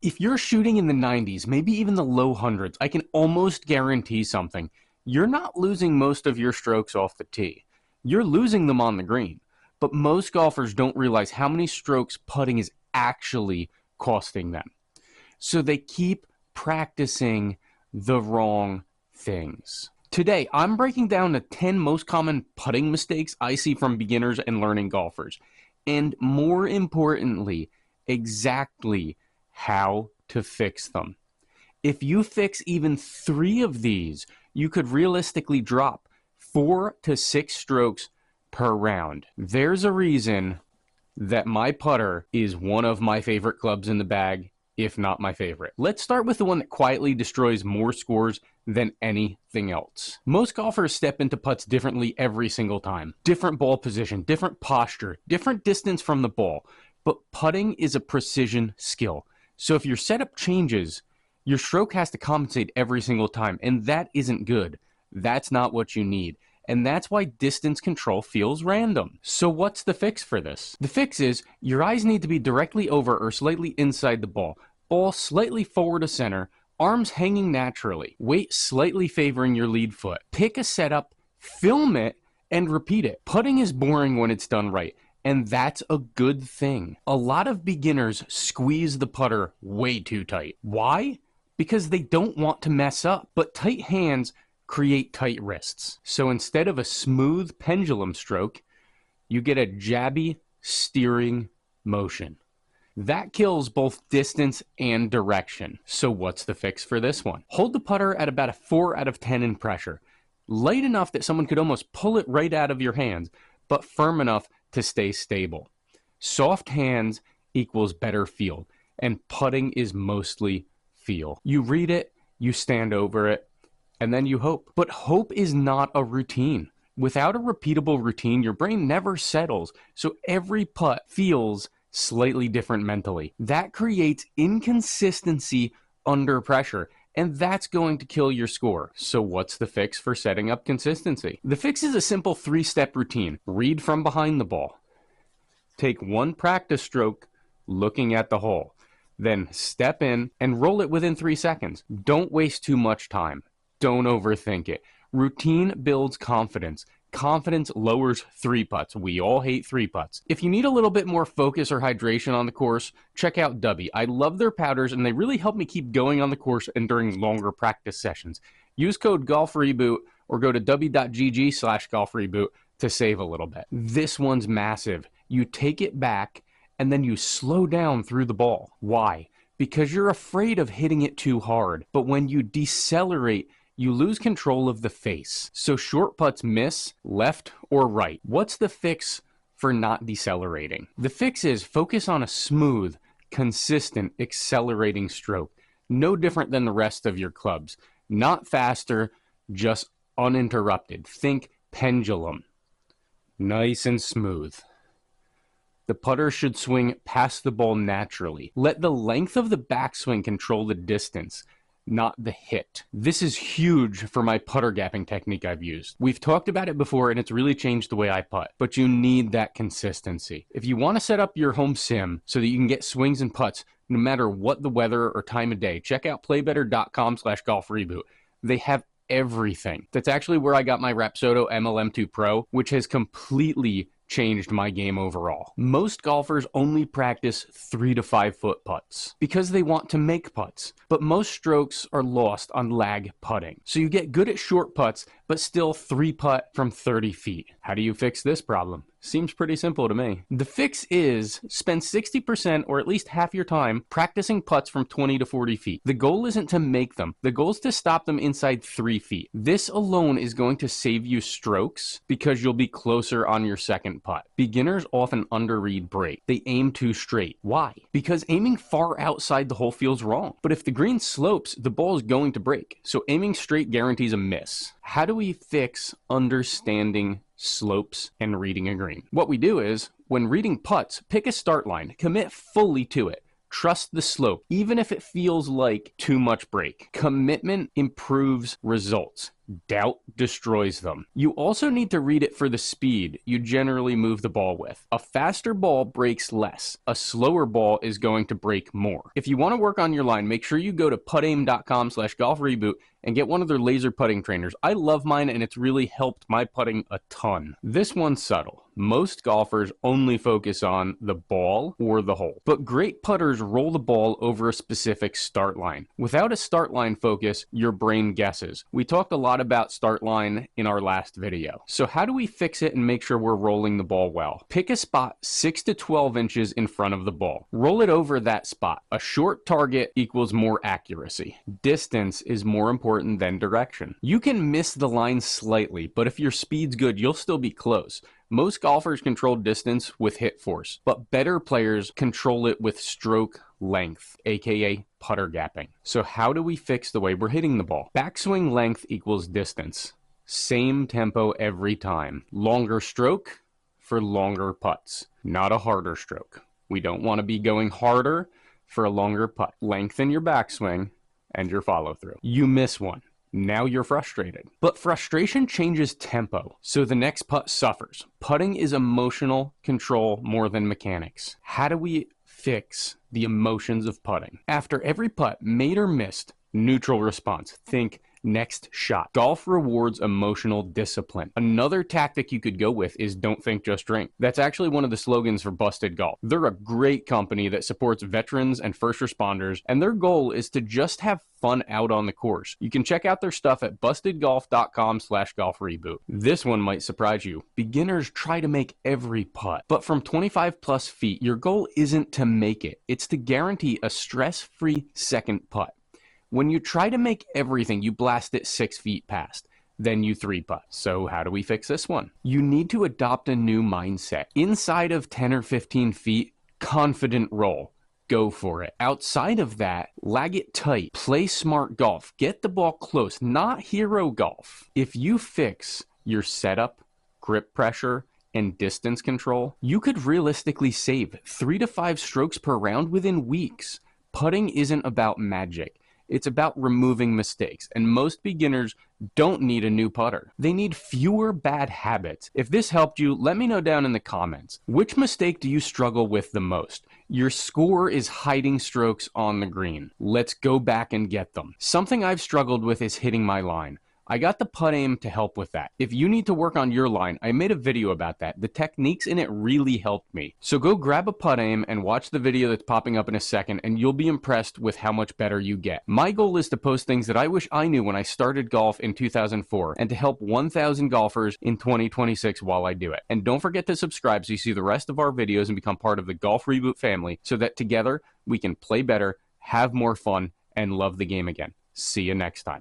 If you're shooting in the 90s, maybe even the low hundreds, I can almost guarantee something. You're not losing most of your strokes off the tee. You're losing them on the green. But most golfers don't realize how many strokes putting is actually costing them. So they keep practicing the wrong things. Today, I'm breaking down the 10 most common putting mistakes I see from beginners and learning golfers. And more importantly, exactly how to fix them. If you fix even 3 of these, you could realistically drop 4 to 6 strokes per round. There's a reason that my putter is one of my favorite clubs in the bag, if not my favorite. Let's start with the one that quietly destroys more scores than anything else. Most golfers step into putts differently every single time. Different ball position, different posture, different distance from the ball. But putting is a precision skill. So if your setup changes, your stroke has to compensate every single time, and that isn't good. That's not what you need. And that's why distance control feels random. So what's the fix for this? The fix is your eyes need to be directly over or slightly inside the ball. Ball slightly forward of center, arms hanging naturally, weight slightly favoring your lead foot. Pick a setup, film it, and repeat it. Putting is boring when it's done right, and that's a good thing. A lot of beginners squeeze the putter way too tight. Why? Because they don't want to mess up. But tight hands create tight wrists. So instead of a smooth pendulum stroke, you get a jabby steering motion. That kills both distance and direction. So what's the fix for this one? Hold the putter at about a 4 out of 10 in pressure. Light enough that someone could almost pull it right out of your hands, but firm enough to stay stable. Soft hands equals better feel, and putting is mostly feel. You read it, you stand over it, and then you hope. But hope is not a routine. Without a repeatable routine, your brain never settles, so every putt feels slightly different mentally. That creates inconsistency under pressure, and that's going to kill your score. So what's the fix for setting up consistency? The fix is a simple 3-step routine. Read from behind the ball. Take one practice stroke looking at the hole. Then step in and roll it within 3 seconds. Don't waste too much time. Don't overthink it. Routine builds confidence. Confidence lowers 3 putts. We all hate 3 putts. If you need a little bit more focus or hydration on the course, check out Dubby. I love their powders, and they really help me keep going on the course and during longer practice sessions. Use code GolfReboot or go to dubby.gg/golfreboot to save a little bit. This one's massive. You take it back, and then you slow down through the ball. Why? Because you're afraid of hitting it too hard. But when you decelerate, you lose control of the face. So short putts miss left or right. What's the fix for not decelerating? The fix is focus on a smooth, consistent, accelerating stroke. No different than the rest of your clubs. Not faster, just uninterrupted. Think pendulum. Nice and smooth. The putter should swing past the ball naturally. Let the length of the backswing control the distance, not the hit. This is huge for my putter gapping technique I've used. We've talked about it before, and it's really changed the way I putt, but you need that consistency. If you want to set up your home sim so that you can get swings and putts no matter what the weather or time of day, check out playbetter.com/golfreboot. They have everything. That's actually where I got my Rapsodo MLM2 Pro, which has completely changed my game overall. Most golfers only practice 3 to 5 foot putts because they want to make putts, but most strokes are lost on lag putting. So you get good at short putts, but still 3 putt from 30 feet. How do you fix this problem? Seems pretty simple to me. The fix is spend 60% or at least half your time practicing putts from 20 to 40 feet. The goal isn't to make them. The goal is to stop them inside 3 feet. This alone is going to save you strokes because you'll be closer on your second putt. Beginners often underread break. They aim too straight. Why? Because aiming far outside the hole feels wrong. But if the green slopes, the ball is going to break. So aiming straight guarantees a miss. How do we fix understanding slopes and reading a green? What we do is, when reading putts, pick a start line, commit fully to it. Trust the slope, even if it feels like too much break. Commitment improves results. Doubt destroys them. You also need to read it for the speed you generally move the ball with. A faster ball breaks less. A slower ball is going to break more. If you want to work on your line, make sure you go to puttaim.com/golfreboot and get one of their laser putting trainers. I love mine and it's really helped my putting a ton. This one's subtle. Most golfers only focus on the ball or the hole, but great putters roll the ball over a specific start line. Without a start line focus, your brain guesses. We talked a lot about start line in our last video. So how do we fix it and make sure we're rolling the ball well? Pick a spot 6 to 12 inches in front of the ball. Roll it over that spot. A short target equals more accuracy. Distance is more important than direction. You can miss the line slightly, but if your speed's good, you'll still be close. Most golfers control distance with hit force, but better players control it with stroke length, aka putter gapping. So how do we fix the way we're hitting the ball? Backswing length equals distance. Same tempo every time. Longer stroke for longer putts, not a harder stroke. We don't want to be going harder for a longer putt. Lengthen your backswing and your follow through. You miss one. Now you're frustrated. But frustration changes tempo, so the next putt suffers. Putting is emotional control more than mechanics. How do we fix the emotions of putting? After every putt, made or missed, neutral response. Think next shot. Golf rewards emotional discipline. Another tactic you could go with is don't think, just drink. That's actually one of the slogans for Busted Golf. They're a great company that supports veterans and first responders, and their goal is to just have fun out on the course. You can check out their stuff at bustedgolf.com/golfreboot. This one might surprise you. Beginners try to make every putt, but from 25 plus feet, your goal isn't to make it. It's to guarantee a stress-free second putt. When you try to make everything, you blast it 6 feet past. Then you 3-putt. So how do we fix this one? You need to adopt a new mindset. Inside of 10 or 15 feet, confident roll. Go for it. Outside of that, lag it tight. Play smart golf. Get the ball close, not hero golf. If you fix your setup, grip pressure, and distance control, you could realistically save 3 to 5 strokes per round within weeks. Putting isn't about magic. It's about removing mistakes, and most beginners don't need a new putter. They need fewer bad habits. If this helped you, let me know down in the comments. Which mistake do you struggle with the most? Your score is hiding strokes on the green. Let's go back and get them. Something I've struggled with is hitting my line. I got the Putt Aim to help with that. If you need to work on your line, I made a video about that. The techniques in it really helped me. So go grab a Putt Aim and watch the video that's popping up in a second, and you'll be impressed with how much better you get. My goal is to post things that I wish I knew when I started golf in 2004, and to help 1,000 golfers in 2026 while I do it. And don't forget to subscribe so you see the rest of our videos and become part of the Golf Reboot family, so that together we can play better, have more fun, and love the game again. See you next time.